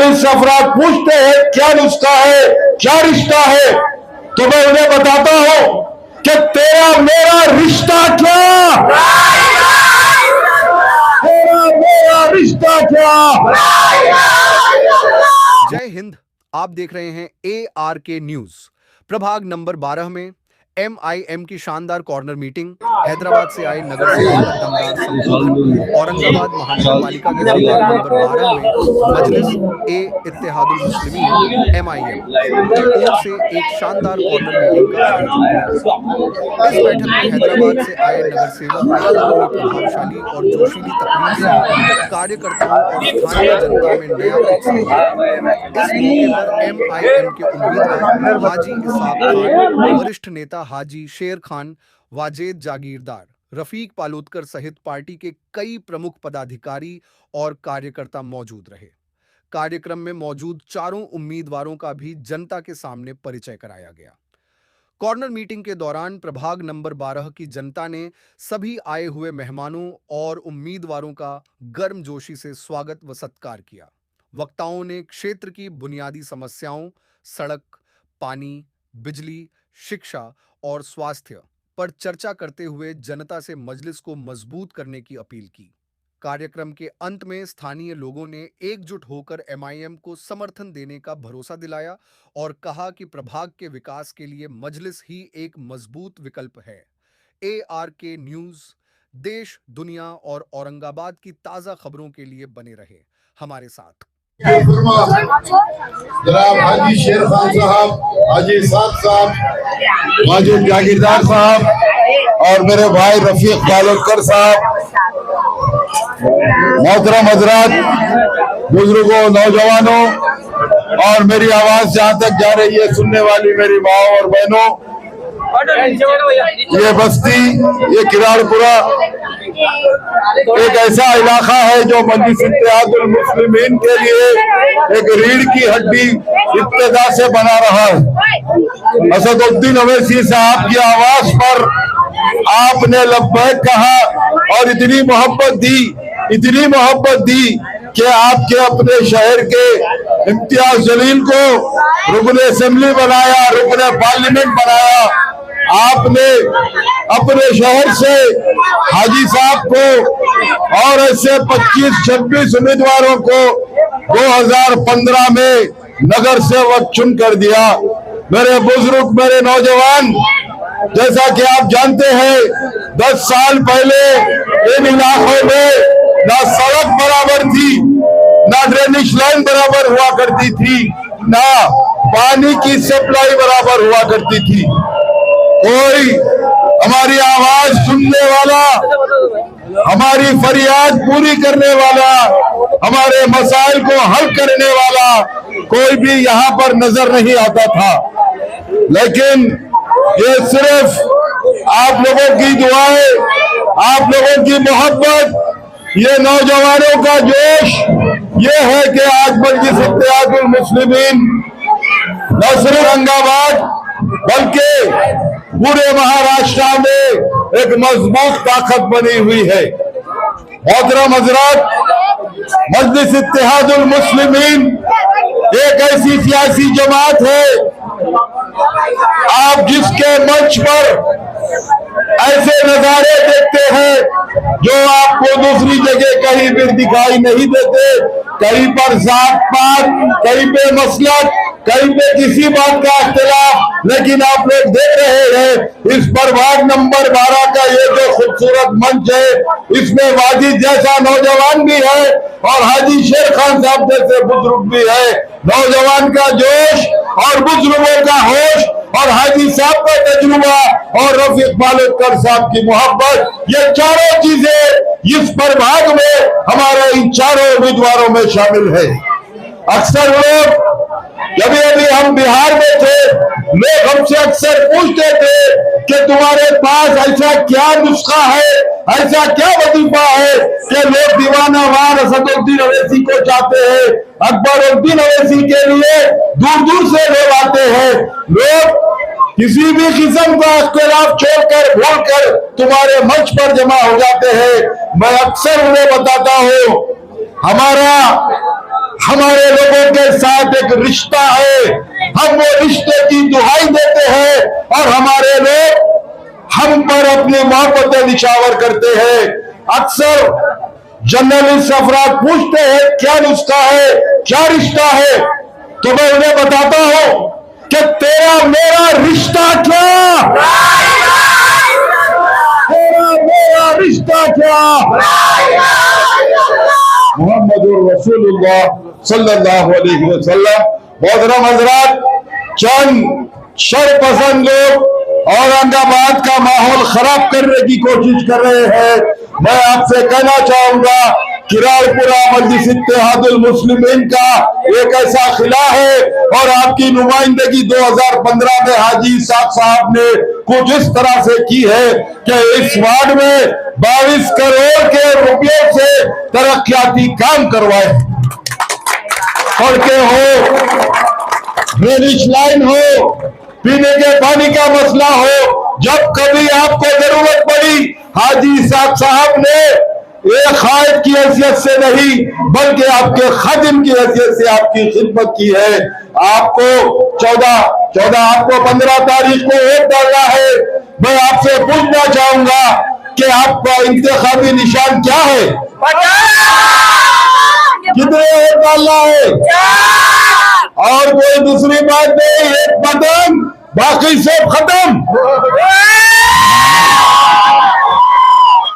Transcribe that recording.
मुझसे अफराद पूछते हैं क्या नुस्खा है, क्या रिश्ता है, तो मैं उन्हें बताता हूं कि तेरा मेरा रिश्ता क्या, तेरा मेरा रिश्ता क्या। जय हिंद। आप देख रहे हैं ARK न्यूज। प्रभाग नंबर 12 में MIM की शानदार कॉर्नर मीटिंग, हैदराबाद से आए नगर सेवक का दमदार संबोधन, औरंगाबाद महानगरपालिका के प्रभाग नंबर 12 में मजलिस-ए-इत्तेहादुल मुस्लिमीन MIM की ओर से एक शानदार कॉर्नर मीटिंग का आयोजन किया गया। इस बैठक में हैदराबाद से आए नगर सेवक ने अपनी प्रभावशाली और जोशीली तकरीर से कार्यकर्ताओं और स्थानीय जनता में नया उत्साह भरा। इस मौके पर MIM के उम्मीदवार हाजी इसाक खान, वरिष्ठ नेता हाजी शेर खान, वाजेद जागीरदार, रफीक पालोदकर सहित पार्टी के कई प्रमुख पदाधिकारी और कार्यकर्ता मौजूद रहे। कार्यक्रम में मौजूद चारों उम्मीदवारों का भी जनता के सामने परिचय कराया गया। कॉर्नर मीटिंग के दौरान प्रभाग नंबर 12 की जनता ने सभी आए हुए मेहमानों और उम्मीदवारों का गर्मजोशी से स्वागत व सत्कार किया। वक्ताओं ने क्षेत्र की बुनियादी समस्याओं, सड़क, पानी, बिजली, शिक्षा और स्वास्थ्य पर चर्चा करते हुए जनता से मजलिस को मजबूत करने की अपील की। कार्यक्रम के अंत में स्थानीय लोगों ने एकजुट होकर MIM को समर्थन देने का भरोसा दिलाया और कहा कि प्रभाग के विकास के लिए मजलिस ही एक मजबूत विकल्प है। ARK न्यूज देश, दुनिया और औरंगाबाद की ताजा खबरों के लिए बने रहे हमारे साथ। जनाब हाजी शेर खान साहब, हाजी इसाक साहब, वाजिद जागीरदार साहब और मेरे भाई रफीक पालोदकर साहब, मोहतरम हजरात, बुजुर्गों, नौजवानों और मेरी आवाज जहां तक जा रही है सुनने वाली मेरी माँ और बहनों, ये बस्ती, ये किरारपुरा एक ऐसा इलाका है जो मजलिस-ए-इत्तेहादुल मुस्लिमीन के लिए एक रीढ़ की हड्डी इब्तिदा से बना रहा है। असदुद्दीन अवैसी साहब की आवाज पर आपने लब्बैक कहा और इतनी मोहब्बत दी कि आपके अपने शहर के इम्तियाज जलील को रुकन असेंबली बनाया, रुकन पार्लियामेंट बनाया। आपने अपने शहर से हाजी साहब को और ऐसे 25-26 उम्मीदवारों को 2015 में नगर सेवक चुन कर दिया। मेरे बुजुर्ग, मेरे नौजवान, जैसा कि आप जानते हैं 10 साल पहले इन इलाकों में ना सड़क बराबर थी, ना ड्रेनेज लाइन बराबर हुआ करती थी, ना पानी की सप्लाई बराबर हुआ करती थी। कोई हमारी आवाज सुनने वाला, हमारी फरियाद पूरी करने वाला, हमारे मसाइल को हल करने वाला कोई भी यहाँ पर नजर नहीं आता था। लेकिन ये सिर्फ आप लोगों की दुआएं, आप लोगों की मोहब्बत, ये नौजवानों का जोश, ये है कि आज मजलिस-ए-इत्तेहादुल मुस्लिमीन न सिर्फ औरंगाबाद बल्कि पूरे महाराष्ट्र में एक मजबूत ताकत बनी हुई है। मोहतरम हजरात, मजलिस-ए-इत्तेहादुल मुस्लिमीन एक ऐसी सियासी जमात है, आप जिसके मंच पर ऐसे नजारे देखते हैं जो आपको दूसरी जगह कहीं भी दिखाई नहीं देते। कहीं पर जात पात, कहीं पे मसलक, कहीं पे किसी बात का इख्तिलाफ, लेकिन आप लोग देख रहे हैं इस प्रभाग नंबर 12 का ये जो खूबसूरत मंच है, इसमें वाजिद जैसा नौजवान भी है और हाजी शेर खान साहब जैसे बुजुर्ग भी है। नौजवान का जोश और बुजुर्गों का होश और हाजी साहब का तजुर्बा और रफीक पालोदकर साहब की मोहब्बत, ये चारों चीजें इस प्रभाग में हमारे इन चारों उम्मीदवारों में शामिल है। अक्सर लोग, जब अभी हम बिहार में थे, लोग हमसे अक्सर पूछते थे कि तुम्हारे पास ऐसा क्या नुस्खा है, ऐसा क्या वजीफा है कि लोग दीवाना वार असदुद्दीन अवैसी को चाहते हैं। अकबरुद्दीन अवैसी के लिए दूर दूर से लोग आते हैं। लोग किसी भी किस्म का इख्तिलाफ छोड़कर, भूलकर तुम्हारे मंच पर जमा हो जाते हैं। मैं अक्सर उन्हें बताता हूं, हमारा हमारे लोगों के साथ एक रिश्ता है, हम वो रिश्ते की दुहाई देते हैं और हमारे लोग हम पर अपनी मोहब्बतें निछावर करते हैं। अक्सर जर्नलिस्ट अफराद पूछते हैं क्या नुस्खा है, क्या रिश्ता है, तो मैं उन्हें बताता हूं कि तेरा मेरा रिश्ता क्या, तेरा मेरा रिश्ता क्या, मोहम्मदुर रसूलुल्लाह सल्लल्लाहु अलैहि वसल्लम। मोहतरम हजरात, चंद शरपसंद लोग औरंगाबाद का माहौल खराब करने की कोशिश कर रहे हैं। मैं आपसे कहना चाहूंगा कि रायपुरा मजलिस इत्तेहादुल मुस्लिमीन का एक ऐसा खिला है और आपकी नुमाइंदगी 2015 में हाजी इसाक साहब ने कुछ इस तरह से की है कि इस वार्ड में 22 करोड़ के रुपयों से तरक्याती काम करवाए। सड़कें हो, ड्रेनेज लाइन हो, पीने के पानी का मसला हो, जब कभी आपको जरूरत पड़ी हाजी इसाक साहब ने एक खायद की हैसियत से नहीं बल्कि आपके खादिम की हैसियत से आपकी खिदमत की है। आपको 15 तारीख को वोट डालना है। मैं आपसे पूछना चाहूंगा कि आपका इंतखाबी निशान क्या है, कितने वोट डालना है, और कोई दूसरी बात नहीं, एक बटन बाकी सब खत्म।